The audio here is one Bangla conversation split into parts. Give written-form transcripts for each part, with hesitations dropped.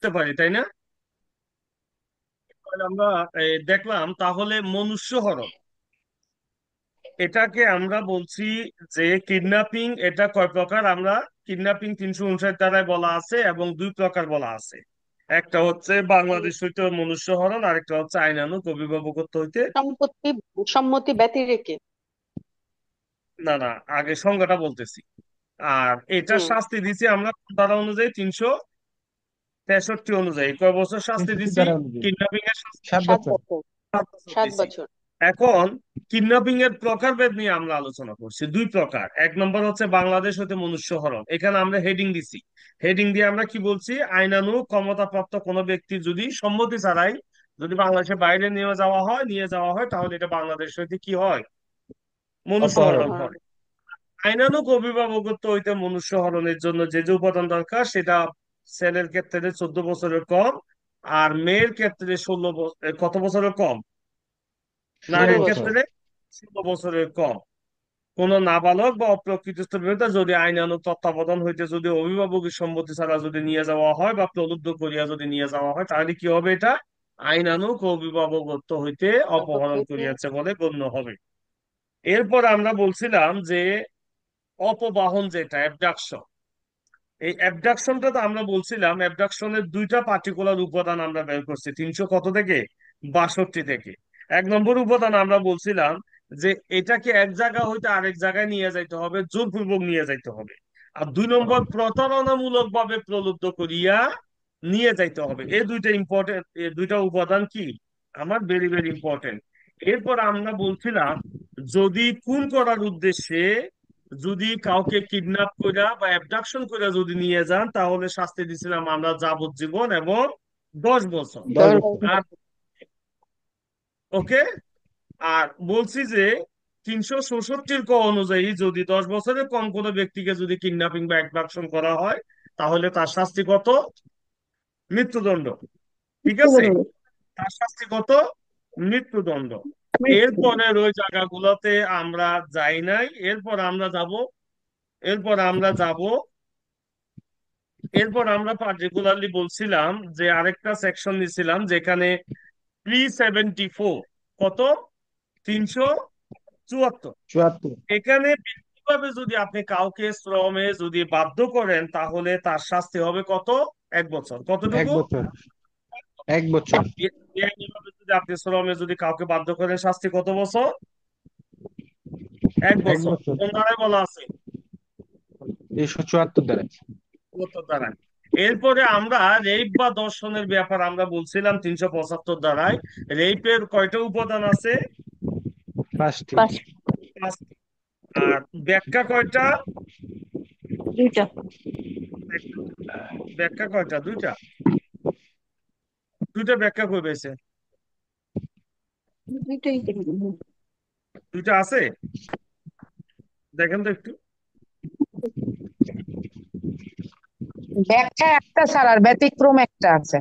করতে পারি, তাই না? তাহলে আমরা দেখলাম তাহলে মনুষ্য হরণ, এটাকে আমরা বলছি যে কিডন্যাপিং, এটা কয় প্রকার? আমরা কিডন্যাপিং 359 ধারায় বলা আছে এবং দুই প্রকার বলা আছে। একটা হচ্ছে বাংলাদেশ হইতে মনুষ্য হরণ, আরেকটা হচ্ছে আইনানুগ অভিভাবকত্ব হইতে। সম্পত্তি সম্মতি ব্যতিরেকে। না না, আগে সংজ্ঞাটা বলতেছি। আর এটা হুম। শাস্তি দিছি আমরা ধারা অনুযায়ী 363 অনুযায়ী কয় বছর শাস্তি 63 দিছি? ধারা অনুযায়ী কিডন্যাপিং এর শাস্তি 7 সাত বছর বছর 7 বছর সাত দিছি। বছর এখন কিডন্যাপিং এর প্রকারভেদ নিয়ে আমরা আলোচনা করছি, দুই প্রকার। এক নম্বর হচ্ছে বাংলাদেশ হতে মনুষ্য হরণ, এখানে আমরা হেডিং দিছি। হেডিং দিয়ে আমরা কি বলছি? আইনানুগ ক্ষমতাপ্রাপ্ত কোনো ব্যক্তি যদি সম্মতি ছাড়াই যদি বাংলাদেশের বাইরে নিয়ে যাওয়া হয় তাহলে এটা বাংলাদেশ হইতে কি হয়? মনুষ্য অপহরণ। হরণ অপহরণ। হয়। আইনানুগ অভিভাবকত্ব হইতে মনুষ্য হরণের জন্য যে যে উপাদান দরকার সেটা ছেলের ক্ষেত্রে 14 বছরের কম, আর মেয়ের ক্ষেত্রে 16 বছর, কত বছরের কম? 16 ষোলো নারীর বছর বছর ক্ষেত্রে 16 বছরের কম। কোন নাবালক বা অপ্রকৃতিস্থ বিরুদ্ধে যদি আইনানুগ তত্ত্বাবধান হইতে যদি অভিভাবকের সম্মতি ছাড়া যদি নিয়ে যাওয়া হয় বা প্রলুব্ধ করিয়া যদি নিয়ে যাওয়া হয় তাহলে কি হবে? এটা আইনানুগ অভিভাবকত্ব হইতে তারপর অপহরণ হইতে করিয়াছে বলে গণ্য হবে। এরপর আমরা বলছিলাম যে অপবাহন, যেটা অ্যাবডাকশন। এই অ্যাবডাকশনটা তো আমরা বলছিলাম অ্যাবডাকশনের দুইটা পার্টিকুলার উপাদান আমরা বের করছি 300 কত থেকে? 62 থেকে। এক নম্বর উপাদান আমরা বলছিলাম যে এটাকে এক জায়গা হইতে আরেক জায়গায় নিয়ে যাইতে হবে, জোরপূর্বক নিয়ে যাইতে হবে। আর দুই নম্বর প্রতারণামূলক ভাবে প্রলুব্ধ করিয়া নিয়ে যাইতে হবে। এই দুইটা ইম্পর্টেন্ট, এই দুইটা উপাদান কি আমার ভেরি ভেরি ইম্পর্টেন্ট। এরপর আমরা বলছিলাম যদি খুন করার উদ্দেশ্যে যদি কাউকে কিডন্যাপ কইরা বা অ্যাবডাকশন কইরা যদি নিয়ে যান তাহলে শাস্তি দিছিলাম আমরা যাবজ্জীবন এবং 10 বছর। 10 দশ বছর আর বছর ওকে, আর বলছি যে 366 অনুযায়ী যদি 10 বছরের কম কোনো ব্যক্তিকে যদি কিডন্যাপিং বা অ্যাবডাকশন করা হয় তাহলে তার শাস্তি কত? মৃত্যুদণ্ড। ঠিক আছে, মৃত্যুদণ্ড। তার শাস্তি কত? মৃত্যুদণ্ড। মৃত্যুদণ্ড। এরপরের ওই জায়গাগুলোতে আমরা যাই নাই। এরপর আমরা যাব এরপর আমরা পার্টিকুলারলি বলছিলাম যে আরেকটা সেকশন নিছিলাম যেখানে 374, কত? 374। 74 এখানে ব্যক্তিগতভাবে যদি আপনি কাউকে শ্রমে যদি বাধ্য করেন তাহলে তার শাস্তি হবে কত? 1 বছর। 1 কতটুকু? বছর 1 বছর বেআইনিভাবে যদি আপনি শ্রমে যদি কাউকে বাধ্য করেন শাস্তি কত বছর? এক 1 বছর বছর কোন ধারায় বলা আছে? 374 দ্বারা। 72 ধারায়। এরপরে আমরা রেপ বা ধর্ষণের ব্যাপার আমরা বলছিলাম 375 ধারায়। রেপের কয়টা উপাদান আছে? 5টি। পাঁচ। 5টি। আর ব্যাখ্যা কয়টা? দুইটা। ব্যাখ্যা কয়টা? দুইটা। দুইটা ব্যাখ্যা কই পেয়েছে? দুইটাই তো। দুইটা আছে, দেখেন তো একটু। ব্যাখ্যা একটা স্যার, আর ব্যতিক্রম একটা আছে।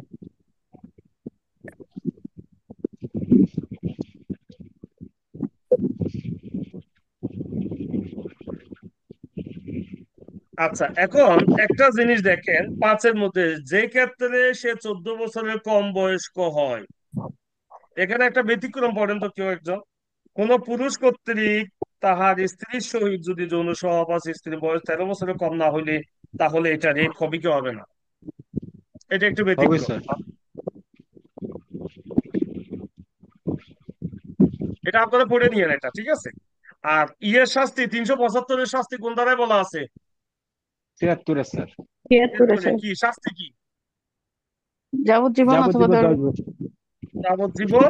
আচ্ছা, এখন একটা জিনিস দেখেন 5-এর মধ্যে যে ক্ষেত্রে সে 14 বছরের কম বয়স্ক হয়, এখানে একটা ব্যতিক্রম পড়েন তো কেউ একজন। কোন পুরুষ কর্তৃক তাহার স্ত্রীর সহিত যদি যৌন সহবাস, স্ত্রীর বয়স 13 বছরের কম না হইলে তাহলে এটা রেপ হবে কি হবে না? এটা একটু হবে ব্যতিক্রম। স্যার। এটা আপনারা পড়ে নিয়েন এটা, ঠিক আছে? আর ইয়ের শাস্তি 375-এর শাস্তি কোন ধারায় বলা আছে? 73 স্যার। 76 এরপরে স্যার। কি শাস্তি কি? যাবজ্জীবন অথবা যাবজ্জীবন 10 বছর। যাবজ্জীবন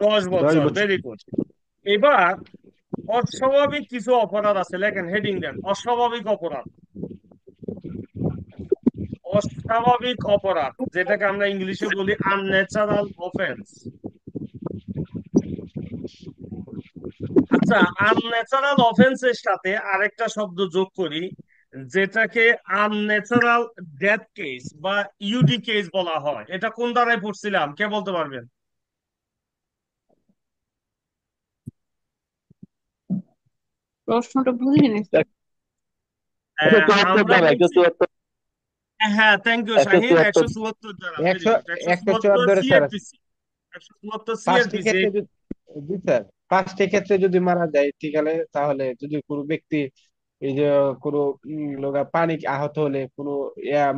10 10 বছর বছর ভেরি গুড। এবার অস্বাভাবিক কিছু অপরাধ আছে, লেখেন হেডিং দেন অস্বাভাবিক অপরাধ। অস্বাভাবিক অপরাধ যেটাকে আমরা ইংলিশে বলি আনন্যাচারাল অফেন্স। আচ্ছা, আনন্যাচারাল অফেন্সের সাথে আরেকটা শব্দ যোগ করি যেটাকে আনন্যাচারাল ডেথ কেস বা ইউডি কেস বলা হয়। এটা কোন ধারায় পড়ছিলাম, কে বলতে পারবেন? প্রশ্নটা বুঝিনি স্যার। আমরা বলছি হ্যাঁ, থ্যাংক ইউ একশো শাহিন, চুয়াত্তর 174 দ্বারা, ভেরি একশো গুড, একশো একশো চুয়াত্তর চুয়াত্তর স্যার আছে। সিআরপিসি, 174 পাঁচটি সিআরপিসি। ক্ষেত্রে যদি, জি স্যার, পাঁচটি ক্ষেত্রে যদি মারা যায় ঠিক আছে, তাহলে যদি কোনো ব্যক্তি এই যে কোনো লোকা পানি আহত হলে কোনো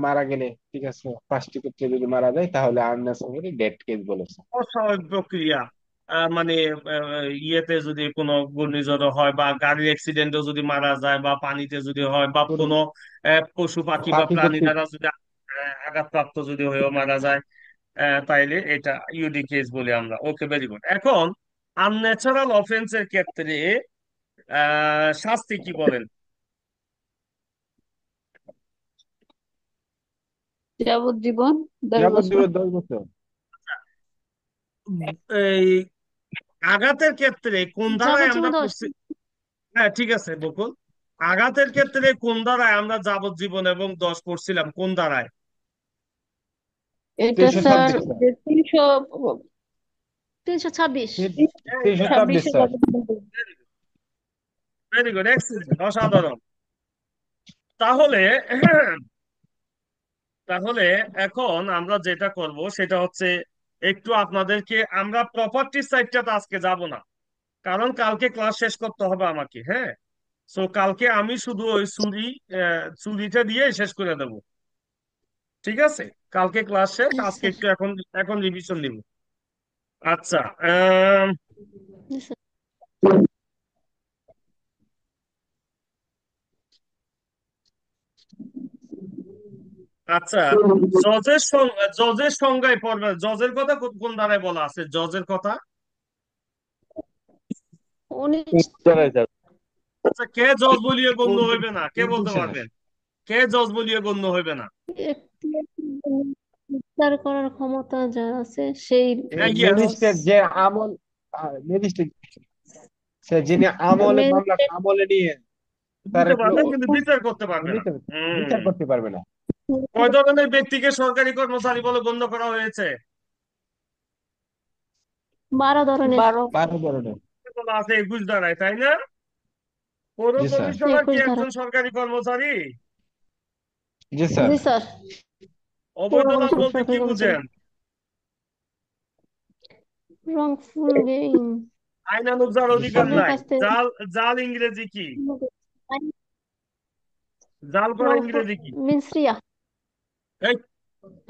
মারা গেলে ঠিক আছে, পাঁচটি ক্ষেত্রে যদি মারা যায় তাহলে আননেসেসারি ডেথ কেস বলেছে। অস্বাভাবিক প্রক্রিয়া, মানে ইয়েতে যদি কোনো ঘূর্ণিঝড় হয় বা গাড়ির অ্যাক্সিডেন্টে যদি মারা যায় বা পানিতে যদি হয় বা কোনো কোনো পশু পাখি বা পাখি প্রাণী কর্তৃক, দ্বারা যদি আঘাতপ্রাপ্ত যদি হয়েও মারা যায়, তাইলে এটা ইউডি কেস বলি আমরা। ওকে, ভেরি গুড। এখন আনন্যাচারাল অফেন্সের ক্ষেত্রে শাস্তি কি বলেন? যাবজ্জীবন 10 বছর। যাবজ্জীবন 10 বছর। এই আঘাতের ক্ষেত্রে কোন ধারায় আমরা যাবজ্জীবন 10। পড়ছি? হ্যাঁ, ঠিক আছে বকুল। আঘাতের ক্ষেত্রে কোন ধারায় আমরা যাবজ্জীবন এবং 10 পড়ছিলাম, কোন ধারায়? এটা তিনশো স্যার ছাব্বিশ স্যার। যে 326। 326 326-এ স্যার। যাবজ্জীবন। ভেরি গুড, এক্সিলেন্ট, অসাধারণ। তাহলে তাহলে এখন আমরা যেটা করব সেটা হচ্ছে, একটু আপনাদেরকে, আমরা প্রপার্টি সাইডটাতে আজকে যাব না, কারণ কালকে ক্লাস শেষ করতে হবে আমাকে। হ্যাঁ, সো কালকে আমি শুধু ওই চুরিটা দিয়ে শেষ করে দেব। ঠিক আছে, কালকে ক্লাস শেষ, জি আজকে স্যার। একটু এখন এখন রিভিশন নিব। আচ্ছা, জি স্যার। আচ্ছা, জজের সংজ্ঞায় পড়বে, জজের কথা কোন ধারায় বলা আছে, জজের কথা? 19। আচ্ছা, কে জজ বলিয়ে গণ্য হইবে না, কে বলতে 29 স্যার। পারবেন? কে জজ বলিয়ে গণ্য হইবে না? বিচার করার ক্ষমতা যা আছে সেই ইয়েস, জজ। ম্যাজিস্ট্রেট যে আমল, ম্যাজিস্ট্রেট সে যিনি আমলে মামলাটা ম্যাজিস্ট্রেট। আমলে নিয়ে তার দিতে একটু পারবে কিন্তু বিচার করতে পারবে না। নিতে, হম। বিচার করতে পারবে না। কয় ধরনের ব্যক্তিকে সরকারি কর্মচারী বলে গণ্য করা হয়েছে? 12 ধরনের। 12। 12 ধরনের। বলা আছে 21 ধারায়, তাই না? পৌর জি স্যার। কমিশনার কি 21 ধারা। একজন সরকারি কর্মচারী? জি স্যার। জি স্যার। অবৈধ পৌর লাভ কমিশনার বলতে কি সরকারি কর্মচারী। বুঝেন? Wrongful gain. আইনানুগ যার জি অধিকার স্যার। অন্যের নাই। কাছ থেকে জাল, জাল ইংরেজি কি? জাল করা রংফুল ইংরেজি কি? মিন্স রিয়া। এই,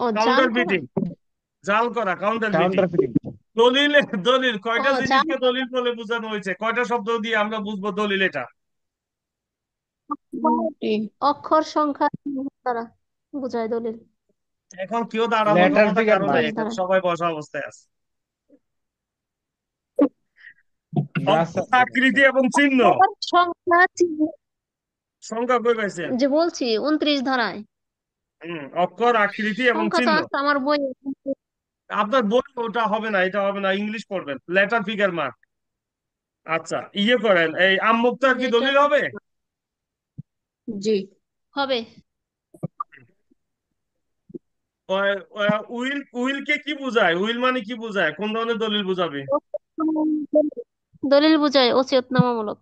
ও জাল কাউন্টার করা। বিটিং। জাল করা, কাউন্টার বিটিং। Counter fitting. দলিল, দলিল ও কয়টা জাল। জিনিসকে দলিল বলে বোঝানো হয়েছে, কয়টা শব্দ দিয়ে আমরা বুঝবো দলিল এটা? 2টি। অক্ষর সংখ্যা দ্বারা বোঝায় দলিল। এখন কেউ দাঁড়ানোর লেটার ক্ষমতা ফিগার কারো নাই, 22 মার্ক। এখানে ধারা। সবাই বসা অবস্থায় আছে। যা অক্ষর, স্যার। আকৃতি এবং চিহ্ন। অক্ষর সংখ্যা চিহ্ন। সংখ্যা কই পাইছেন? যে বলছি 29 ধারায়। অক্ষর, আকৃতি এবং সংখ্যা তো চিহ্ন। আছে আমার বই। আপনার বই ওটা হবে না, এটা হবে না, ইংলিশ পড়বেন, লেটার ফিগার মার্ক। আচ্ছা, ইয়ে করেন, এই আম মুক্তার কি লেটার দলিল হবে? জি। হবে। উইল, উইলকে কি বোঝায়, উইল মানে কি বোঝায়, কোন ধরনের দলিল বোঝাবে? দলিল বোঝায় ওসিয়তনামামূলক।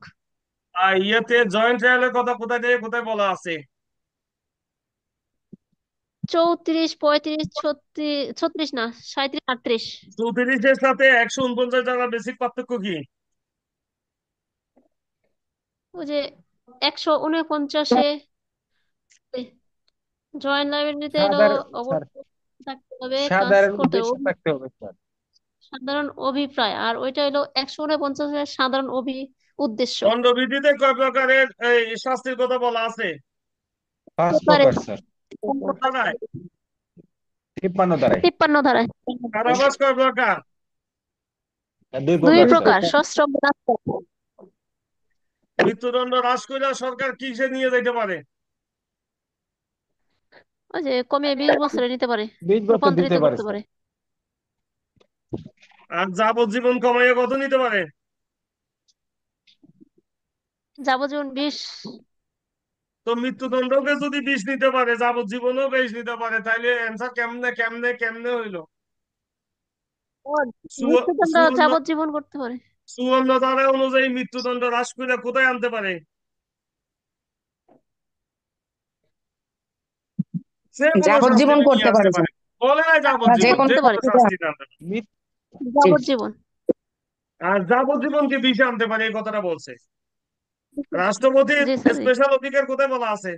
আর ইয়েতে জয়েন্ট ট্রায়ালের কথা কোথায় থেকে কোথায় বলা আছে? 34, 35, 36, 36 না, 37, 38। 34-এর সাথে 149 টাকা বেসিক পার্থক্য কি? ওই যে 149-এ জয়েন্ট লাইব্রেরিতে এলো সাধারণ স্যার, অবশ্যই থাকতে হবে, কাজ সাধারণ করতে উদ্দেশ্য হবে থাকতে হবে স্যার। সাধারণ অভিপ্রায়। আর ওইটা হলো 149-এর সাধারণ উদ্দেশ্য। দণ্ডবিধিতে কয় প্রকারের এই শাস্তির কথা বলা আছে? 5 পেপারে প্রকার স্যার। কোন ধারায়? 53 ধারায়। 53 ধারায়। কারাবাস কয় প্রকার? 2 দুই প্রকার স্যার। প্রকার, সশ্রম বিনাশ্রম। মৃত্যুদণ্ড হ্রাস করে সরকার কিসে নিয়ে যেতে পারে? ওই যে কমিয়ে 20 বছরে নিতে পারে, 20 বছর রূপান্তরিত দিতে পারে করতে স্যার। পারে। আর যাবজ্জীবন কমাইয়া কত নিতে পারে? যাবজ্জীবন 20। তো মৃত্যুদণ্ডকে যদি 20 নিতে পারে, যাবজ্জীবনও 20 নিতে পারে, তাইলে অ্যান্সার কেমনে কেমনে কেমনে হইলো? ও, মৃত্যুদণ্ড সুবর্ণ, যাবজ্জীবন করতে পারে। সুবর্ণ ধারা অনুযায়ী মৃত্যুদণ্ড হ্রাস করে কোথায় আনতে পারে? যে কোনো শাস্তি যাবজ্জীবন নিয়ে করতে আসতে পারে যে, পারে। বলে না বা যে যাবজ্জীবন, কোনো যে করতে কোনো পারে, শাস্তি আনতে পারে। জি, যাবজ্জীবন। আর যাবজ্জীবনকে বিষে আনতে পারে এই কথাটা বলছে। রাষ্ট্রপতির জি স্যার, জি। স্পেশাল অধিকার কোথায় বলা আছে?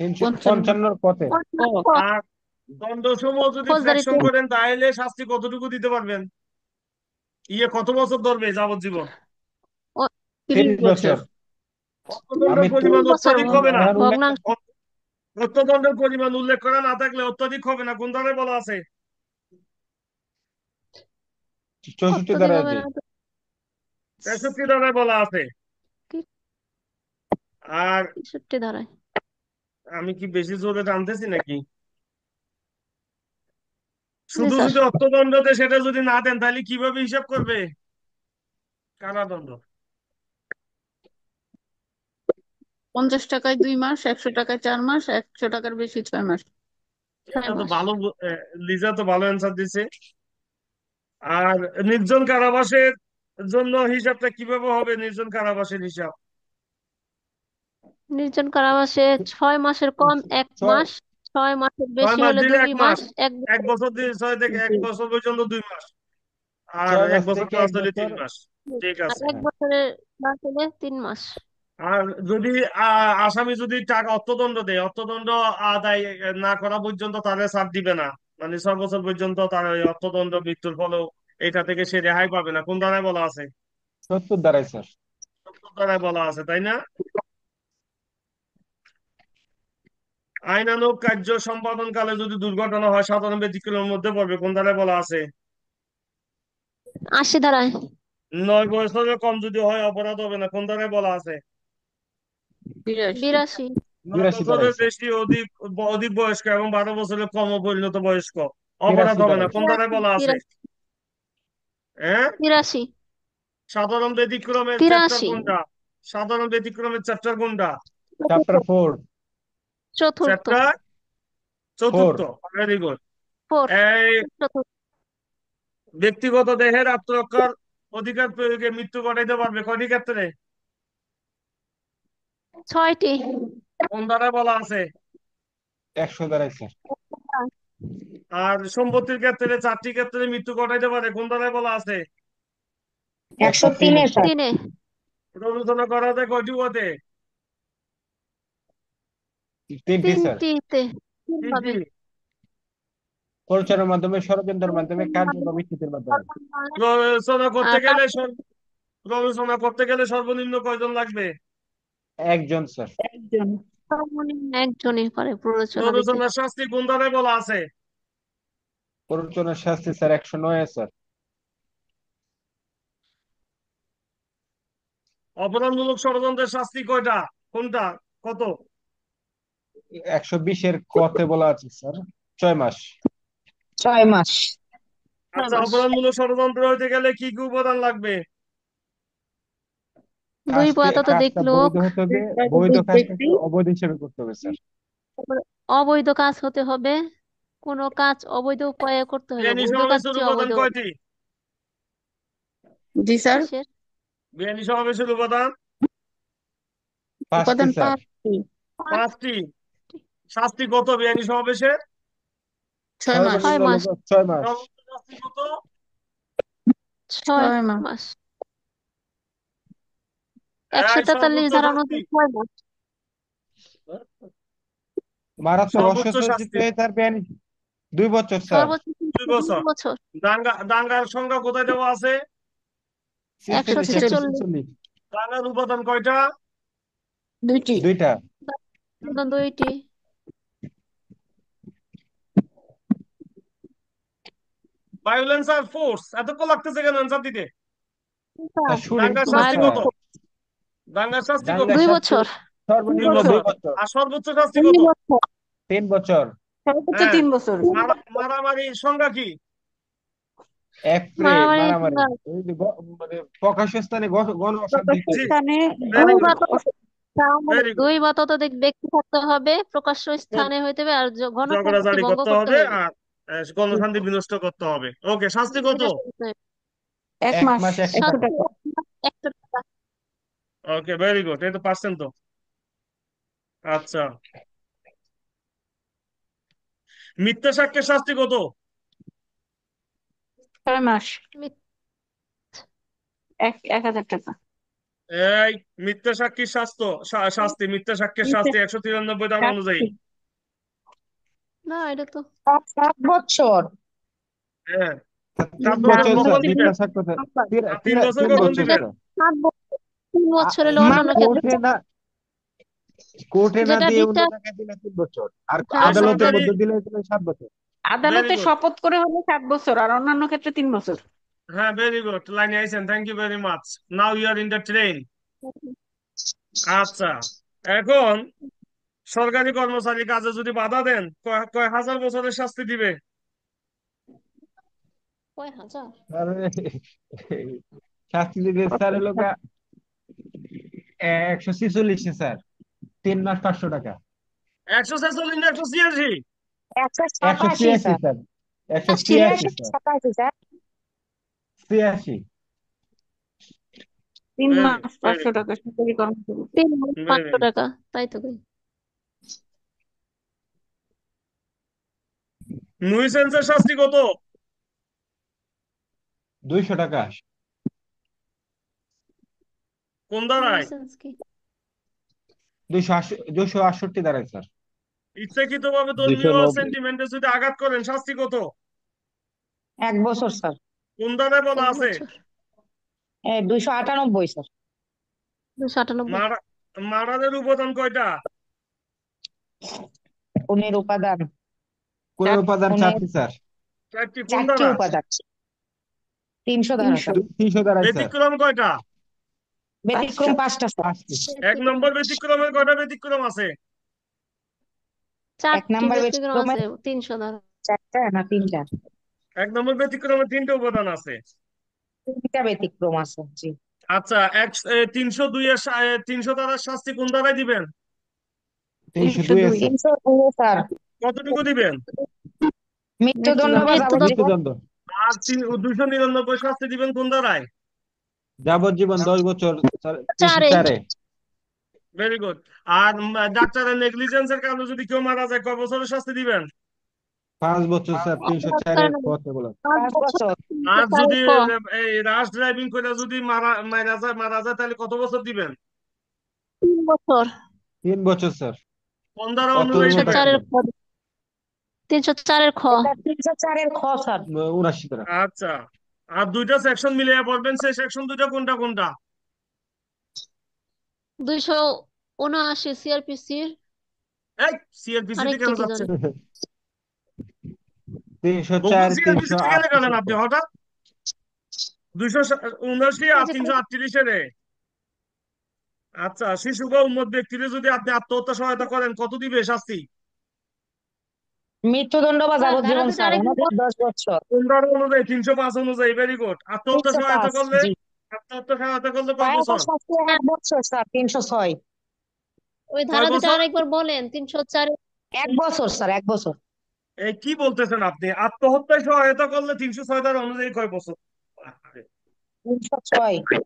355 পথে। আর দণ্ডসমূহ যদি ফৌজদারিতে ফ্র্যাকশন করেন তাহলে শাস্তি কতটুকু দিতে পারবেন? কত বছর ধরবে যাবজ্জীবন? ও- 30 বছর। অর্থদণ্ডের আমি তো 3 পরিমাণ বছর অত্যধিক হবে না? এখন উল্লেখ ভগ্নাংশ। অর্থদণ্ডের পরিমাণ উল্লেখ করা না থাকলে অত্যধিক হবে না, কোন ধারায় বলা আছে? 64 অত্যধিক ধারায় হবে আছে। না তো 63 ধারায় বলা আছে। কি আর 63 ধারায়? আমি কি বেশি জোরে টানতেছি নাকি? জি শুধু স্যার। শুধু অর্থদণ্ড দিয়ে সেটা যদি না দেন তাহলে কিভাবে হিসাব করবে? কারাদণ্ড। 50 টাকায় 2 মাস, 100 টাকায় 4 মাস, 100 টাকার বেশি 6 মাস। 6 এটা তো মাস। ভালো লিজা তো ভালো অ্যান্সার দিছে। আর নির্জন কারাবাসের জন্য হিসাবটা কিভাবে হবে? নির্জন কারাবাসের হিসাব নির্জন কারাবাসে 6 মাসের কম 1 ছয় মাস, 6 মাসের 6 বেশি মাস হলে দিলে 2 1 মাস, মাস, 1 এক বছর। বছর দিয়ে 6 থেকে 1 জি। বছর পর্যন্ত 2 মাস, আর 6 এক মাস বছর থেকে প্লাস 1 হলে বছর। 3 মাস। ঠিক আর আছে। 1 বছরের ক্লাস হলে 3 মাস। আর যদি আসামি যদি টাকা অর্থদণ্ড দেয়, অর্থদণ্ড আদায় না করা পর্যন্ত তাহলে ছাড় দিবে না, মানে 6 বছর পর্যন্ত তার ওই অর্থদণ্ড মৃত্যুর ফলেও এটা থেকে সে রেহাই পাবে না, কোন ধারায় বলা আছে? 70 ধারায় স্যার। 70 ধারায় বলা আছে, তাই না? আইনানুগ কার্য সম্পাদনকালে যদি দুর্ঘটনা হয় সাধারণ ব্যতিক্রমের মধ্যে পড়বে, কোন ধারায় বলা আছে? 80 ধারায়। 9 বছরের কম যদি হয় অপরাধ হবে না, কোন ধারায় বলা আছে? 82। 82। 9 82 ধারায় বছরের স্যার। বেশি অধিক অধিক বয়স্ক এবং 12 বছরের কম পরিণত বয়স্ক অপরাধ 83 হবে না, ধারায়। কোন ধারায় বলা আছে? 83। হ্যাঁ, 83। সাধারণ ব্যতিক্রমের চ্যাপ্টার 83। কোনটা? সাধারণ ব্যতিক্রমের চ্যাপ্টার কোনটা? চ্যাপ্টার 4। চতুর্থ। চ্যাপ্টার 4। চতুর্থ। Very good. 4। এই চতুর্থ। ব্যক্তিগত দেহের আত্মরক্ষার অধিকার প্রয়োগে মৃত্যু ঘটাইতে পারবে কয়টি ক্ষেত্রে? 6টি। কোন ধারায় বলা আছে? 100 ধারায় স্যার। আর সম্পত্তির ক্ষেত্রে 4টি ক্ষেত্রে মৃত্যু ঘটাইতে পারে, কোন ধারায় বলা আছে? 103 এ স্যার। 3-এ। প্ররোচনা করা যায় কয়টি পথে? 3টি স্যার। 3টিতে। 3 ভাবে। তিনটি। প্ররোচনার মাধ্যমে, ষড়যন্ত্রের মাধ্যমে, কার্য বা বিচ্যুতির মাধ্যমে। প্ররোচনা করতে আর গেলে প্ররোচনা করতে গেলে সর্বনিম্ন কয়জন লাগবে? একজন স্যার। একজন। সর্বনিম্ন একজনই পারে প্ররোচনা দিতে। প্ররোচনার শাস্তি কোন ধারায় বলা আছে? প্ররোচনার শাস্তি স্যার 109 এ স্যার। অপরাধমূলক ষড়যন্ত্রের শাস্তি কয়টা? কোনটা? কত? 120 এর কতে বলা আছে স্যার 6 মাস। 6 মাস। 6 আচ্ছা, মাস। অপরাধমূলক ষড়যন্ত্র হইতে গেলে কি কি উপাদান লাগবে? 2 পদার্থ কাজটা দেখলোক। বৈধ হতে হবে। বৈধ দুই ব্যক্তি। কাজটাকে অবৈধ হিসেবে করতে হবে স্যার। তারপরে অবৈধ কাজ হতে হবে, কোনো কাজ অবৈধ উপায়ে করতে হবে, বেআইনি বৈধ সমাবেশের কাজটি উপাদান অবৈধ। কয়টি? জি স্যার। কিসের? বেআইনি সমাবেশের উপাদান পাঁচটি উপাদান স্যার। 5টি। 5টি। শাস্তি কত বেআইনি সমাবেশে? 6 মাস। 6 সর্বনিম্ন মাস। হলো 6 মাস। সর্বোচ্চ শাস্তি কত? 6 6 মাস। মাস। এই 143 সর্বোচ্চ ধারা শাস্তি। অনুযায়ী 6 মাস। মারাত্মক সর্বোচ্চ অস্ত্রসজ্জিত শাস্তি হয়ে তার বেআইনি 2 বছর স্যার। সর্বোচ্চ 2 শাস্তি বছর। 2 বছর। দাঙ্গার সংখ্যা কোথায় দেওয়া আছে? 46 146। 146। দাঙ্গার উপাদান কয়টা? 2টি। 2টা। উপাদান 2টি। ভায়োলেন্স আর ফোর্স, এতক্ষণ লাগতেছে কেন অ্যান্সার দিতে? স্যার শুনেন দাঙ্গার তো শাস্তি স্যার। কত? দাঙ্গার শাস্তি কত? দাঙ্গার 2 শাস্তি বছর। দুই সর্বনিম্ন বছর। 2 বছর। আর সর্বোচ্চ শাস্তি 3 কত? বছর। 3 বছর। সর্বোচ্চ হ্যাঁ, 3 বছর। মারামারির সংখ্যা কি? মারামারি। মারামারি। ওই যে মানে প্রকাশ্য স্থানে গণ অশান্তি প্রকাশ্য জি, স্থানে। ভেরি দুই গুড, বা ততোধিক ভেরি গুড। 2 বা ততোধিক ব্যক্তি থাকতে হবে, প্রকাশ্য স্থানে হইতে হবে, আর গণসম্পত্তি ঝগড়াঝাড়ি ভঙ্গ করতে করতে হবে হইবে। আর গণশান্তি বিনষ্ট করতে হবে। ওকে, শাস্তি কত? বিনাশ করতে হইবে। 1 1 মাস। মাস 100 100 টাকা। শাস্তি টাকা। 100 টাকা। ওকে, ভেরি গুড, এটা পারছেন তো। আচ্ছা, মিথ্যা সাক্ষ্যের শাস্তি কত? 6 মাস। মি- 1,000 টাকা। এই মিথ্যা সাক্ষীর শাস্তি মিথ্যা সাক্ষ্যের শাস্তি 193 ধারা অনুযায়ী। না, এটা তো 7 বছর। হ্যাঁ, 7 3 বছর বছর কখন স্যার, দিবেন? মিথ্যা সাক্ষ্য স্যার। আর 3 বছর 3 কখন বছর দিবেন? স্যার। 7 বছর, 3 বছর হলো মানে অন্যান্য ক্ষেত্রে, কোর্টে না যেটা দিয়ে অন্য ডিটা, জায়গায় দিলে 3 বছর, আর হ্যাঁ আদালতের বেসরকারি। মধ্যে দিলে 7 বছর। ভেরি আদালতে গুড। শপথ করে হলে 7 বছর, আর অন্যান্য ক্ষেত্রে 3 বছর। হ্যাঁ, ভেরি গুড, লাইনে আইছেন, thank you very much. Now you are in the train. আচ্ছা, এখন সরকারি কর্মচারী কাজে যদি বাধা দেন, কয় কয় হাজার বছরের শাস্তি দিবে? কয় হাজার? আর শাস্তি দিবে স্যার লোকা 146 স্যার, 3 মাস 500 টাকা। 146 না 186? 187 186 স্যার। Sir, 186 86 sir, 87 sir. 86। তিন ভেরি মাস গুড, ভেরি 500 টাকা সরকারি কর্মচারী। 3 মাস ভেরি 500 টাকা, তাই তো কই। নুইসেন্সের শাস্তি কত? 200 টাকা। কোন ধারায়? লাইসেন্স কি? 268 দাঁড়ায় স্যার। ইচ্ছাকৃত ভাবে ধর্মীয় 290। সেন্টিমেন্টে যদি আঘাত করেন, শাস্তি কত? 1 বছর স্যার। কোন ধারায় বলা 1 আছে? বছর। 298 স্যার। 298। মারা মারাদের উপাদান কয়টা? খুনের উপাদান কোনের উপাদান খুনের 4টি স্যার। 4টি। কোন 4টি ধারা? উপাদান। 300 ধারা স্যার। 300 দাঁড়ায় স্যার। ব্যতিক্রম কয়টা? ব্যতিক্রম 5টা স্যার। 5টি। 1 নম্বর ব্যতিক্রমের কয়টা ব্যতিক্রম আছে? 1 4টি নাম্বার ব্যতিক্রম ব্যতিক্রমে আছে, 300 ধারা। 4টা না 3টা? 1 নম্বর ব্যতিক্রমে 3টে উপাদান আছে। 3টা ব্যতিক্রম আছে জি। আচ্ছা, 302 এর 300 ধারার শাস্তি কোন ধারায় দিবেন? 302 302। স্যার। 302 স্যার। কতটুকু দিবেন? মৃত্যুদণ্ড বা মৃত্যুদণ্ড। যাবজ্জীবন। মৃত্যুদণ্ড। আর 299 শাস্তি দিবেন কোন ধারায়? যাবজ্জীবন 10 বছর স্যার, 4-এ। 304-এ। Very good. আর ডাক্তারের নেগলিজেন্সের কারণে যদি কেউ মারা যায়, কয় বছরের শাস্তি দিবেন? 5 বছর স্যার, 304-এ কথা বলা। 5 বছর। আর 304 যদি ক। এই রাশ ড্রাইভিং করে যদি মারা যায় তাহলে কত বছর দিবেন? 3 বছর। 3 বছর স্যার। কোন ধারা অত অনুযায়ী দিবেন? 304-এর খ। 304-এর খ। এটা 304 এর খ স্যার। 79 টাকা। আচ্ছা, আর দুইটা সেকশন মিলিয়ে পড়বেন, সেই সেকশন দুইটা কোনটা কোনটা? 279 সিআরপিসির। এই সিআরপিসি তে আরেকটা কেন কি যাচ্ছেন? জানি। 304, সিআরপিসি তে কেন 308 গেলেন আপনি হঠাৎ? 279 আর এই যে 338 এ। আচ্ছা, শিশু বা উন্মত্ত ব্যক্তিরে যদি আপনি আত্মহত্যা সহায়তা করেন, কত দিবে শাস্তি? মৃত্যুদণ্ড বা স্যার, ধারা যাবজ্জীবন দুটো স্যার। আরেকবার 10 বছর। কোন ধারা অনুযায়ী? 305 অনুযায়ী। Very good. আত্মহত্যা সহায়তা 305 করলে? জি। আত্মহত্যা সহায়তা করলে কয় সহায়তা বছর? শাস্তি স্যার, 1 বছর স্যার। 306। ওই কয় ধারা দুটো বছর? আরেকবার বলেন। 304-এ। 1 বছর স্যার, 1 বছর। এই কি বলতেছেন আপনি? আত্মহত্যায় সহায়তা করলে 306 ধারা অনুযায়ী কয় বছর? 306 কি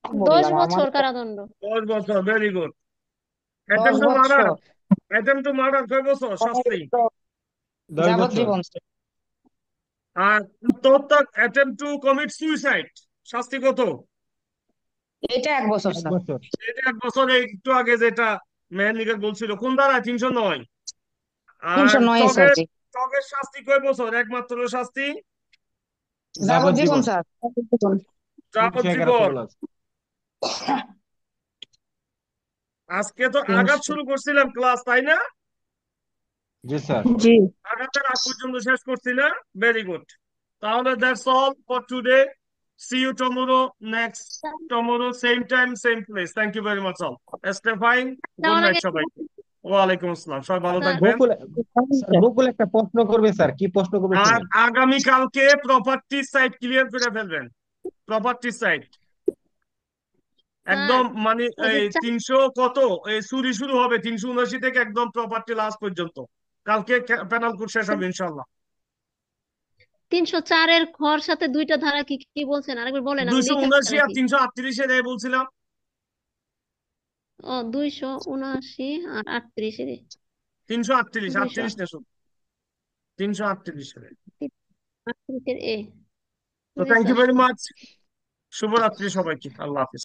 10 বললাম আমার। বছর কারাদণ্ড। 10 বছর। Very good. 10 attempt to murder. বছর। অ্যাটেম্প টু মার্ডার কয় বছর শাস্তি? 10 বছর। যাবজ্জীবন। আর আত্মহত্যা, অ্যাটেম্প টু কমিট সুইসাইড, শাস্তি কত? এটা 1 বছর 1 স্যার। বছর। এটা 1 বছর। একটু আগে যেটা মেহের বলছিল, কোন ধারায়? 309। আর 309 স্যার টগের জি। টগের শাস্তি কয় বছর? একমাত্র শাস্তি যাবজ্জীবন যাবজ্জীবন স্যার। 311-তে যাবজ্জীবন। বলা আছে। আজকে তো আঘাত 300 শুরু করছিলাম ক্লাস, তাই না? জি স্যার। জি। আঘাতের আগ পর্যন্ত শেষ করছি না? Very good. তাহলে that's all for today. See you tomorrow, next tomorrow, same time same place. Thank you very much all. Stay fine. Good যাওয়ার নাইট আগে সবাই। ওয়ালাইকুম আসসালাম, সবাই ভালো স্যার, থাকবেন। বকুল স্যার, বকুল একটা প্রশ্ন করবে স্যার, কি প্রশ্ন করবে আর শুনেন। আগামী কালকে প্রপার্টি সাইট ক্লিয়ার করে ফেলবেন। প্রপার্টি সাইট স্যার, একদম মানে ওই যে এই 300 কত, এই চুরি শুরু হবে 379 থেকে একদম প্রপার্টি লাস্ট পর্যন্ত। কালকে প্যানেল কোড শেষ হবে ইনশাল্লাহ। 304-এর খর সাথে দুইটা ধারা কি কি বলছেন আরেকবার বলেন, আমি লিখে 279 আর রাখি। 338 এর বলছিলাম। ও, 279 আর 38-এর। 338, 200। 38 না শুধু। 338 এ। আটত্রিশের এ। তো জি thank you sir. Very much. শুভরাত্রি সবাইকে, আল্লাহ হাফিজ।